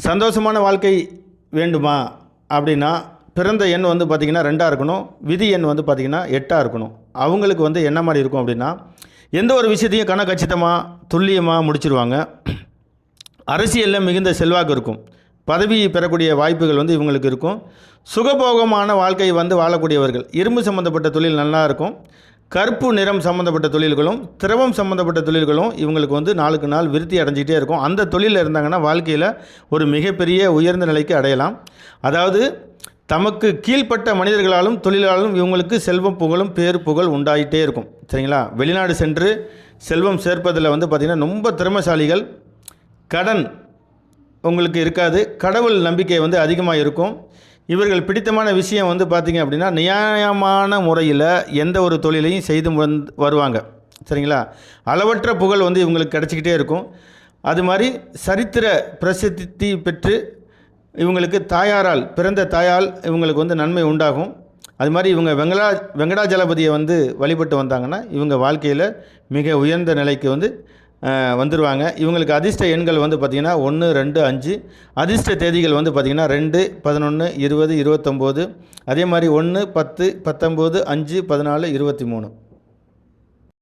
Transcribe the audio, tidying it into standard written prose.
சந்தோஷமான வாழ்க்கை வேண்டுமா அப்படின்னா பிறந்த எண் வந்து பார்த்திங்கன்னா 2ஆக இருக்கணும், விதி எண் வந்து பார்த்திங்கன்னா 8ஆக இருக்கணும். அவங்களுக்கு வந்து என்ன மாதிரி இருக்கும் அப்படின்னா, எந்த ஒரு விஷயத்தையும் கச்சிதமாக துல்லியமாக முடிச்சிருவாங்க. அரசியலில் மிகுந்த செல்வாக்கு இருக்கும். பதவி பெறக்கூடிய வாய்ப்புகள் வந்து இவங்களுக்கு இருக்கும். சுகபோகமான வாழ்க்கை வந்து வாழக்கூடியவர்கள். இரும்பு சம்மந்தப்பட்ட தொழில் நல்லா இருக்கும். கருப்பு நிறம் சம்மந்தப்பட்ட தொழில்களும் திரவம் சம்மந்தப்பட்ட தொழில்களும் இவங்களுக்கு வந்து நாளுக்கு நாள் விருத்தி அடைஞ்சிக்கிட்டே இருக்கும். அந்த தொழிலில் இருந்தாங்கன்னா வாழ்க்கையில் ஒரு மிகப்பெரிய உயர்ந்த நிலைக்கு அடையலாம். அதாவது தமக்கு கீழ்ப்பட்ட மனிதர்களாலும் தொழிலாலும் இவங்களுக்கு செல்வம் புகழும் பேர் புகழ் உண்டாகிட்டே இருக்கும். சரிங்களா? வெளிநாடு சென்று செல்வம் சேர்ப்பதில் வந்து பார்த்திங்கன்னா ரொம்ப திறமைசாலிகள். கடன் உங்களுக்கு இருக்காது. கடவுள் நம்பிக்கை வந்து அதிகமாக இருக்கும். இவர்கள் பிடித்தமான விஷயம் வந்து பார்த்திங்க அப்படின்னா நியாயமான முறையில் எந்த ஒரு தொழிலையும் செய்து வருவாங்க. சரிங்களா? அளவற்ற புகழ் வந்து இவங்களுக்கு கிடச்சிக்கிட்டே இருக்கும். அது மாதிரி சரித்திர பிரசித்தி பெற்று இவங்களுக்கு பிறந்த தாயால் இவங்களுக்கு வந்து நன்மை உண்டாகும். அது மாதிரி இவங்க வெங்கடாஜலபதியை வந்து வழிபட்டு வந்தாங்கன்னா இவங்க வாழ்க்கையில் மிக உயர்ந்த நிலைக்கு வந்து வந்துடுவாங்க. இவங்களுக்கு அதிர்ஷ்ட எண்கள் வந்து பார்த்திங்கன்னா 1, 2, 5. அதிர்ஷ்ட தேதிகள் வந்து பார்த்திங்கன்னா 2, 11, 20, 29. அதே மாதிரி 1, 10, 19, 5, 14, 23.